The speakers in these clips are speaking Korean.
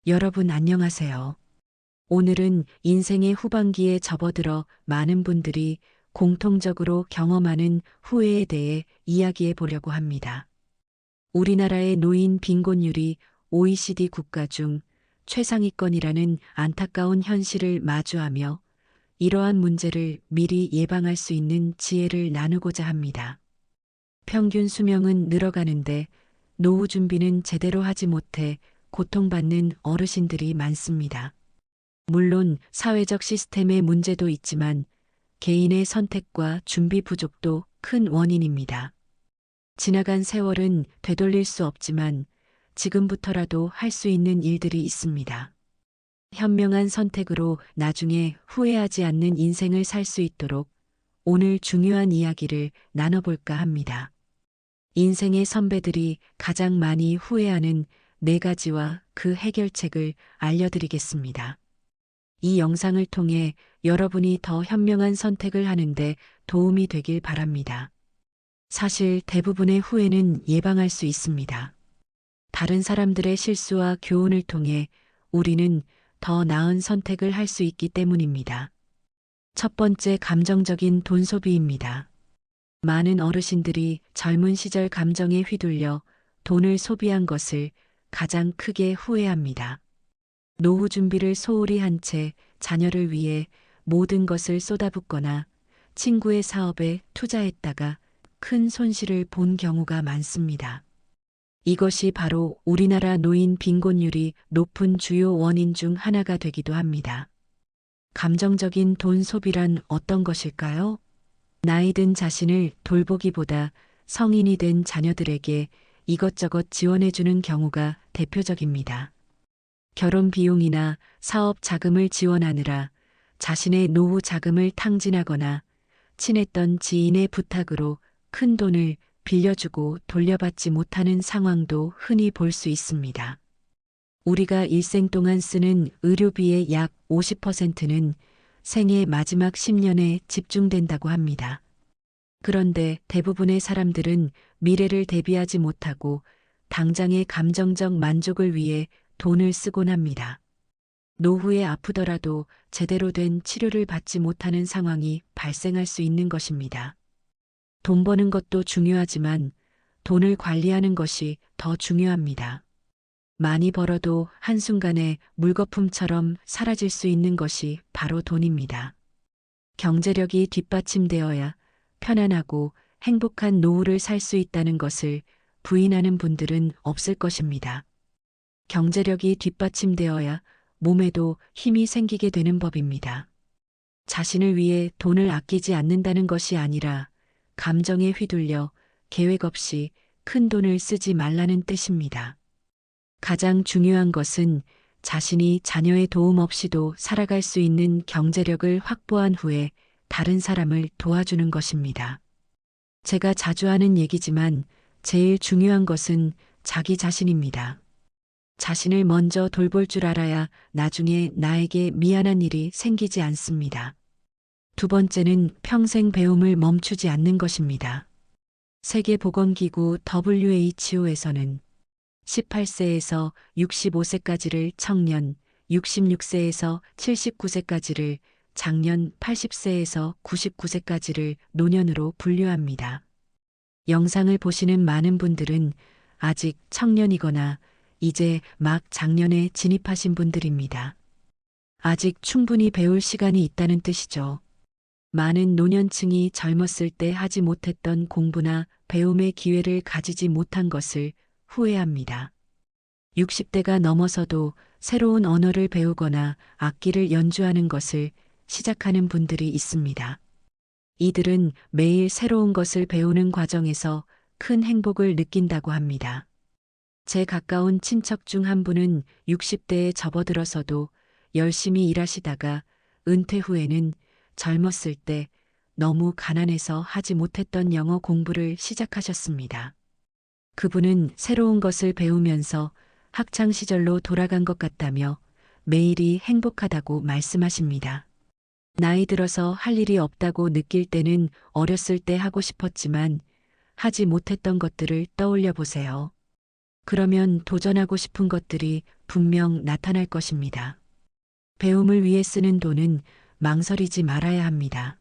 여러분 안녕하세요. 오늘은 인생의 후반기에 접어들어 많은 분들이 공통적으로 경험하는 후회에 대해 이야기해 보려고 합니다. 우리나라의 노인 빈곤율이 OECD 국가 중 최상위권이라는 안타까운 현실을 마주하며 이러한 문제를 미리 예방할 수 있는 지혜를 나누고자 합니다. 평균 수명은 늘어가는데 노후 준비는 제대로 하지 못해 고통받는 어르신들이 많습니다. 물론 사회적 시스템의 문제도 있지만 개인의 선택과 준비 부족도 큰 원인입니다. 지나간 세월은 되돌릴 수 없지만 지금부터라도 할 수 있는 일들이 있습니다. 현명한 선택으로 나중에 후회하지 않는 인생을 살 수 있도록 오늘 중요한 이야기를 나눠볼까 합니다. 인생의 선배들이 가장 많이 후회하는 4가지와 그 해결책을 알려드리겠습니다. 이 영상을 통해 여러분이 더 현명한 선택을 하는데 도움이 되길 바랍니다. 사실 대부분의 후회는 예방할 수 있습니다. 다른 사람들의 실수와 교훈을 통해 우리는 더 나은 선택을 할 수 있기 때문입니다. 첫 번째, 감정적인 돈 소비입니다. 많은 어르신들이 젊은 시절 감정에 휘둘려 돈을 소비한 것을 가장 크게 후회합니다. 노후 준비를 소홀히 한 채 자녀를 위해 모든 것을 쏟아붓거나 친구의 사업에 투자했다가 큰 손실을 본 경우가 많습니다. 이것이 바로 우리나라 노인 빈곤율이 높은 주요 원인 중 하나가 되기도 합니다. 감정적인 돈 소비란 어떤 것일까요? 나이 든 자신을 돌보기보다 성인이 된 자녀들에게 이것저것 지원해주는 경우가 대표적입니다. 결혼 비용이나 사업 자금을 지원하느라 자신의 노후 자금을 탕진하거나 친했던 지인의 부탁으로 큰 돈을 빌려주고 돌려받지 못하는 상황도 흔히 볼 수 있습니다. 우리가 일생 동안 쓰는 의료비의 약 50%는 생애 마지막 10년에 집중된다고 합니다. 그런데 대부분의 사람들은 미래를 대비하지 못하고 당장의 감정적 만족을 위해 돈을 쓰곤 합니다. 노후에 아프더라도 제대로 된 치료를 받지 못하는 상황이 발생할 수 있는 것입니다. 돈 버는 것도 중요하지만 돈을 관리하는 것이 더 중요합니다. 많이 벌어도 한순간에 물거품처럼 사라질 수 있는 것이 바로 돈입니다. 경제력이 뒷받침되어야 편안하고 행복한 노후를 살 수 있다는 것을 부인하는 분들은 없을 것입니다. 경제력이 뒷받침되어야 몸에도 힘이 생기게 되는 법입니다. 자신을 위해 돈을 아끼지 않는다는 것이 아니라 감정에 휘둘려 계획 없이 큰 돈을 쓰지 말라는 뜻입니다. 가장 중요한 것은 자신이 자녀의 도움 없이도 살아갈 수 있는 경제력을 확보한 후에 다른 사람을 도와주는 것입니다. 제가 자주 하는 얘기지만 제일 중요한 것은 자기 자신입니다. 자신을 먼저 돌볼 줄 알아야 나중에 나에게 미안한 일이 생기지 않습니다. 두 번째는 평생 배움을 멈추지 않는 것입니다. 세계보건기구 WHO에서는 18세에서 65세까지를 청년, 66세에서 79세까지를 장년, 80세에서 99세까지를 노년으로 분류합니다. 영상을 보시는 많은 분들은 아직 청년이거나 이제 막 장년에 진입하신 분들입니다. 아직 충분히 배울 시간이 있다는 뜻이죠. 많은 노년층이 젊었을 때 하지 못했던 공부나 배움의 기회를 가지지 못한 것을 후회합니다. 60대가 넘어서도 새로운 언어를 배우거나 악기를 연주하는 것을 시작하는 분들이 있습니다. 이들은 매일 새로운 것을 배우는 과정에서 큰 행복을 느낀다고 합니다. 제 가까운 친척 중 한 분은 60대에 접어들어서도 열심히 일하시다가 은퇴 후에는 젊었을 때 너무 가난해서 하지 못했던 영어 공부를 시작하셨습니다. 그분은 새로운 것을 배우면서 학창 시절로 돌아간 것 같다며 매일이 행복하다고 말씀하십니다. 나이 들어서 할 일이 없다고 느낄 때는 어렸을 때 하고 싶었지만 하지 못했던 것들을 떠올려 보세요. 그러면 도전하고 싶은 것들이 분명 나타날 것입니다. 배움을 위해 쓰는 돈은 망설이지 말아야 합니다.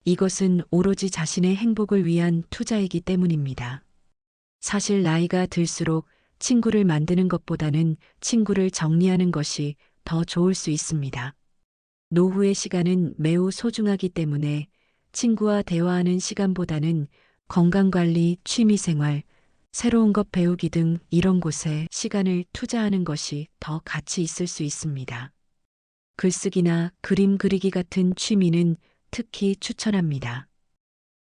이것은 오로지 자신의 행복을 위한 투자이기 때문입니다. 사실 나이가 들수록 친구를 만드는 것보다는 친구를 정리하는 것이 더 좋을 수 있습니다. 노후의 시간은 매우 소중하기 때문에 친구와 대화하는 시간보다는 건강관리, 취미생활, 새로운 것 배우기 등 이런 곳에 시간을 투자하는 것이 더 가치 있을 수 있습니다. 글쓰기나 그림 그리기 같은 취미는 특히 추천합니다.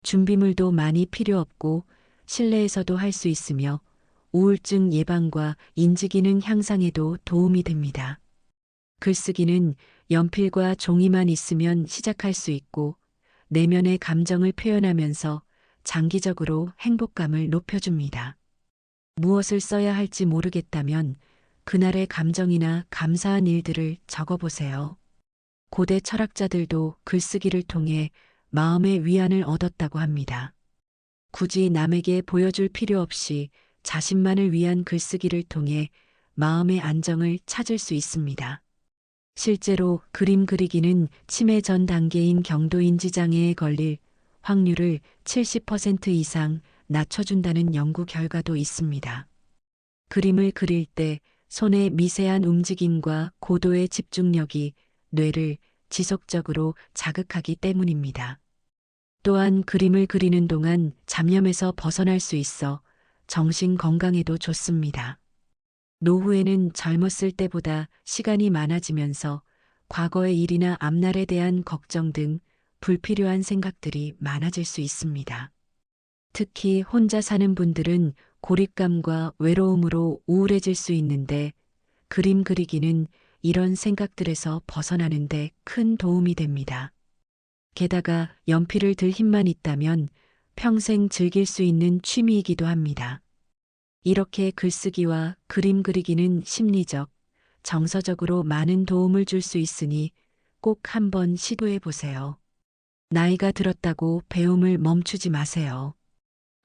준비물도 많이 필요 없고 실내에서도 할 수 있으며 우울증 예방과 인지기능 향상에도 도움이 됩니다. 글쓰기는 연필과 종이만 있으면 시작할 수 있고 내면의 감정을 표현하면서 장기적으로 행복감을 높여줍니다. 무엇을 써야 할지 모르겠다면 그날의 감정이나 감사한 일들을 적어보세요. 고대 철학자들도 글쓰기를 통해 마음의 위안을 얻었다고 합니다. 굳이 남에게 보여줄 필요 없이 자신만을 위한 글쓰기를 통해 마음의 안정을 찾을 수 있습니다. 실제로 그림 그리기는 치매 전 단계인 경도인지 장애에 걸릴 확률을 70% 이상 낮춰준다는 연구 결과도 있습니다. 그림을 그릴 때 손의 미세한 움직임과 고도의 집중력이 뇌를 지속적으로 자극하기 때문입니다. 또한 그림을 그리는 동안 잡념에서 벗어날 수 있어 정신 건강에도 좋습니다. 노후에는 젊었을 때보다 시간이 많아지면서 과거의 일이나 앞날에 대한 걱정 등 불필요한 생각들이 많아질 수 있습니다. 특히 혼자 사는 분들은 고립감과 외로움으로 우울해질 수 있는데 그림 그리기는 이런 생각들에서 벗어나는데 큰 도움이 됩니다. 게다가 연필을 들 힘만 있다면 평생 즐길 수 있는 취미이기도 합니다. 이렇게 글쓰기와 그림 그리기는 심리적, 정서적으로 많은 도움을 줄 수 있으니 꼭 한번 시도해 보세요. 나이가 들었다고 배움을 멈추지 마세요.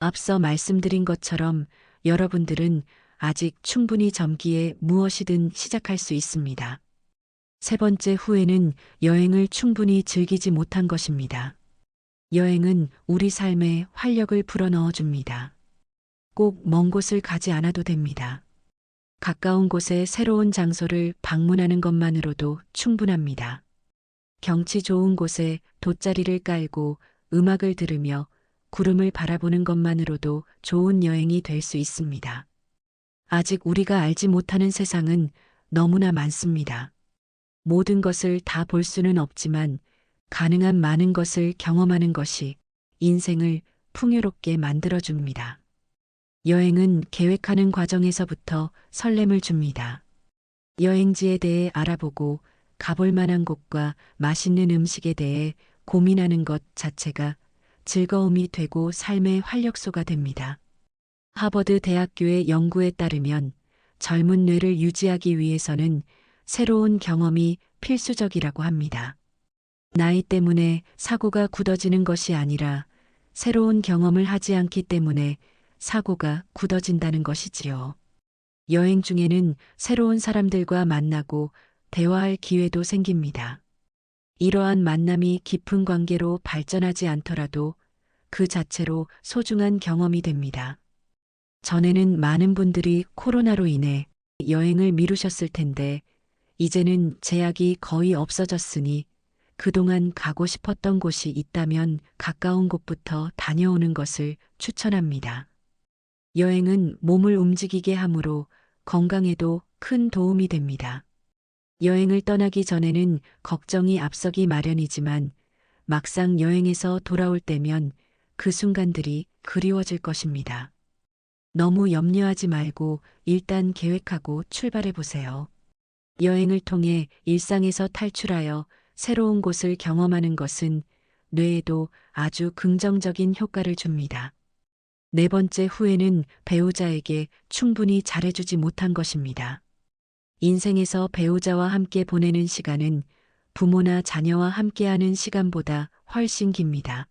앞서 말씀드린 것처럼 여러분들은 아직 충분히 젊기에 무엇이든 시작할 수 있습니다. 세 번째 후회는 여행을 충분히 즐기지 못한 것입니다. 여행은 우리 삶에 활력을 불어넣어 줍니다. 꼭 먼 곳을 가지 않아도 됩니다. 가까운 곳에 새로운 장소를 방문하는 것만으로도 충분합니다. 경치 좋은 곳에 돗자리를 깔고 음악을 들으며 구름을 바라보는 것만으로도 좋은 여행이 될 수 있습니다. 아직 우리가 알지 못하는 세상은 너무나 많습니다. 모든 것을 다 볼 수는 없지만 가능한 많은 것을 경험하는 것이 인생을 풍요롭게 만들어줍니다. 여행은 계획하는 과정에서부터 설렘을 줍니다. 여행지에 대해 알아보고 가볼 만한 곳과 맛있는 음식에 대해 고민하는 것 자체가 즐거움이 되고 삶의 활력소가 됩니다. 하버드 대학교의 연구에 따르면 젊은 뇌를 유지하기 위해서는 새로운 경험이 필수적이라고 합니다. 나이 때문에 사고가 굳어지는 것이 아니라 새로운 경험을 하지 않기 때문에 사고가 굳어진다는 것이지요. 여행 중에는 새로운 사람들과 만나고 대화할 기회도 생깁니다. 이러한 만남이 깊은 관계로 발전하지 않더라도 그 자체로 소중한 경험이 됩니다. 전에는 많은 분들이 코로나로 인해 여행을 미루셨을 텐데 이제는 제약이 거의 없어졌으니 그동안 가고 싶었던 곳이 있다면 가까운 곳부터 다녀오는 것을 추천합니다. 여행은 몸을 움직이게 하므로 건강에도 큰 도움이 됩니다. 여행을 떠나기 전에는 걱정이 앞서기 마련이지만 막상 여행에서 돌아올 때면 그 순간들이 그리워질 것입니다. 너무 염려하지 말고 일단 계획하고 출발해 보세요. 여행을 통해 일상에서 탈출하여 새로운 곳을 경험하는 것은 뇌에도 아주 긍정적인 효과를 줍니다. 네 번째 후회는 배우자에게 충분히 잘해주지 못한 것입니다. 인생에서 배우자와 함께 보내는 시간은 부모나 자녀와 함께하는 시간보다 훨씬 깁니다.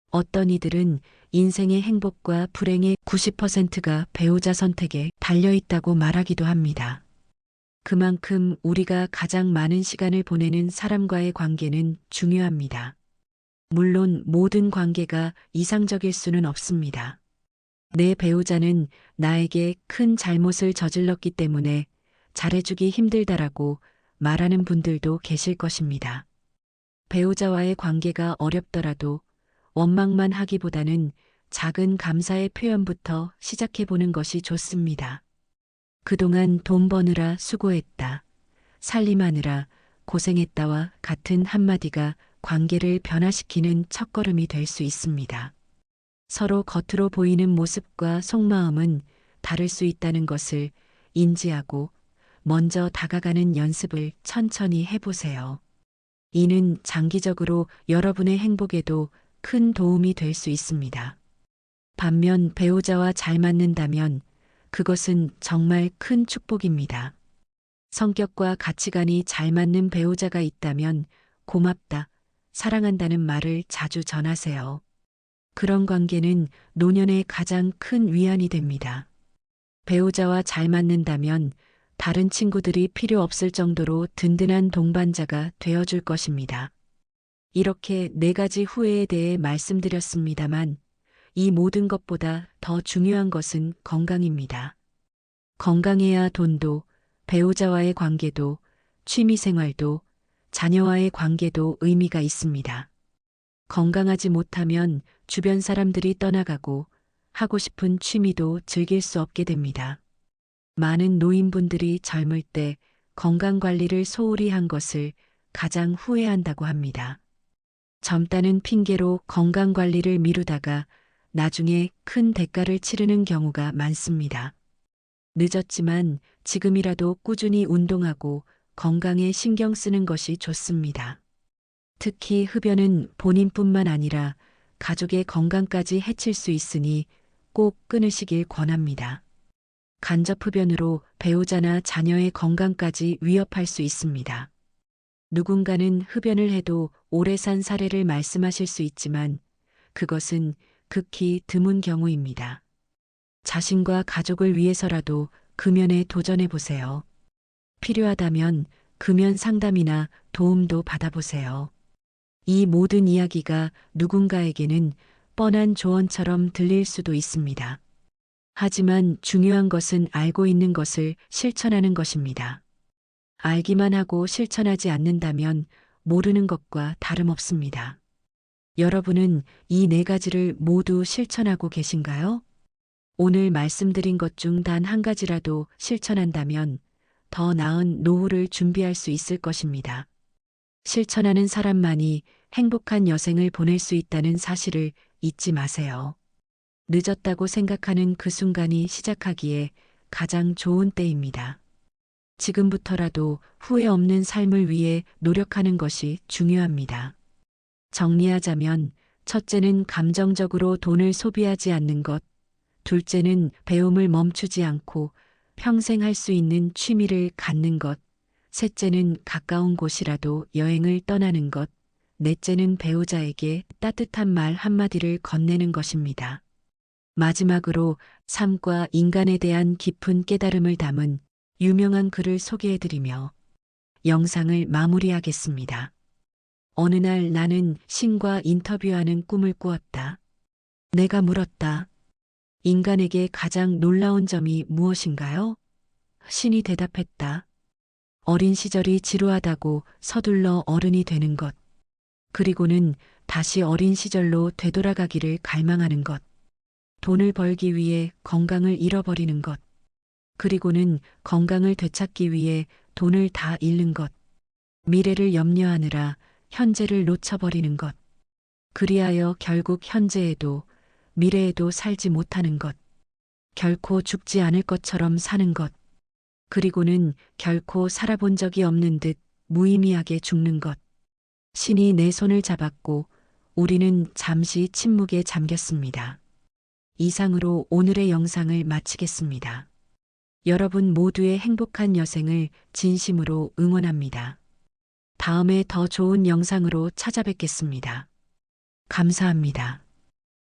어떤 이들은 인생의 행복과 불행의 90%가 배우자 선택에 달려 있다고 말하기도 합니다. 그만큼 우리가 가장 많은 시간을 보내는 사람과의 관계는 중요합니다. 물론 모든 관계가 이상적일 수는 없습니다. 내 배우자는 나에게 큰 잘못을 저질렀기 때문에 잘해주기 힘들다라고 말하는 분들도 계실 것입니다. 배우자와의 관계가 어렵더라도 원망만 하기보다는 작은 감사의 표현부터 시작해보는 것이 좋습니다. 그동안 돈 버느라 수고했다. 살림하느라 고생했다와 같은 한마디가 관계를 변화시키는 첫걸음이 될 수 있습니다. 서로 겉으로 보이는 모습과 속마음은 다를 수 있다는 것을 인지하고 먼저 다가가는 연습을 천천히 해보세요. 이는 장기적으로 여러분의 행복에도 큰 도움이 될 수 있습니다. 반면 배우자와 잘 맞는다면 그것은 정말 큰 축복입니다. 성격과 가치관이 잘 맞는 배우자가 있다면 고맙다, 사랑한다는 말을 자주 전하세요. 그런 관계는 노년의 가장 큰 위안이 됩니다. 배우자와 잘 맞는다면 다른 친구들이 필요 없을 정도로 든든한 동반자가 되어줄 것입니다. 이렇게 4가지 후회에 대해 말씀드렸습니다만 이 모든 것보다 더 중요한 것은 건강입니다. 건강해야 돈도, 배우자와의 관계도, 취미생활도, 자녀와의 관계도 의미가 있습니다. 건강하지 못하면 주변 사람들이 떠나가고 하고 싶은 취미도 즐길 수 없게 됩니다. 많은 노인분들이 젊을 때 건강관리를 소홀히 한 것을 가장 후회한다고 합니다. 젊다는 핑계로 건강관리를 미루다가 나중에 큰 대가를 치르는 경우가 많습니다. 늦었지만 지금이라도 꾸준히 운동하고 건강에 신경 쓰는 것이 좋습니다. 특히 흡연은 본인뿐만 아니라 가족의 건강까지 해칠 수 있으니 꼭 끊으시길 권합니다. 간접 흡연으로 배우자나 자녀의 건강까지 위협할 수 있습니다. 누군가는 흡연을 해도 오래 산 사례를 말씀하실 수 있지만 그것은 극히 드문 경우입니다. 자신과 가족을 위해서라도 금연에 도전해 보세요. 필요하다면 금연 상담이나 도움도 받아보세요. 이 모든 이야기가 누군가에게는 뻔한 조언처럼 들릴 수도 있습니다. 하지만 중요한 것은 알고 있는 것을 실천하는 것입니다. 알기만 하고 실천하지 않는다면 모르는 것과 다름없습니다. 여러분은 이 4가지를 모두 실천하고 계신가요? 오늘 말씀드린 것 중 단 한 가지라도 실천한다면 더 나은 노후를 준비할 수 있을 것입니다. 실천하는 사람만이 행복한 여생을 보낼 수 있다는 사실을 잊지 마세요. 늦었다고 생각하는 그 순간이 시작하기에 가장 좋은 때입니다. 지금부터라도 후회 없는 삶을 위해 노력하는 것이 중요합니다. 정리하자면 첫째는 감정적으로 돈을 소비하지 않는 것, 둘째는 배움을 멈추지 않고 평생 할 수 있는 취미를 갖는 것, 셋째는 가까운 곳이라도 여행을 떠나는 것, 넷째는 배우자에게 따뜻한 말 한마디를 건네는 것입니다. 마지막으로 삶과 인간에 대한 깊은 깨달음을 담은 유명한 글을 소개해드리며 영상을 마무리하겠습니다. 어느 날 나는 신과 인터뷰하는 꿈을 꾸었다. 내가 물었다. 인간에게 가장 놀라운 점이 무엇인가요? 신이 대답했다. 어린 시절이 지루하다고 서둘러 어른이 되는 것. 그리고는 다시 어린 시절로 되돌아가기를 갈망하는 것. 돈을 벌기 위해 건강을 잃어버리는 것. 그리고는 건강을 되찾기 위해 돈을 다 잃는 것. 미래를 염려하느라 현재를 놓쳐버리는 것. 그리하여 결국 현재에도 미래에도 살지 못하는 것. 결코 죽지 않을 것처럼 사는 것. 그리고는 결코 살아본 적이 없는 듯 무의미하게 죽는 것. 신이 내 손을 잡았고 우리는 잠시 침묵에 잠겼습니다. 이상으로 오늘의 영상을 마치겠습니다. 여러분 모두의 행복한 여생을 진심으로 응원합니다. 다음에 더 좋은 영상으로 찾아뵙겠습니다. 감사합니다.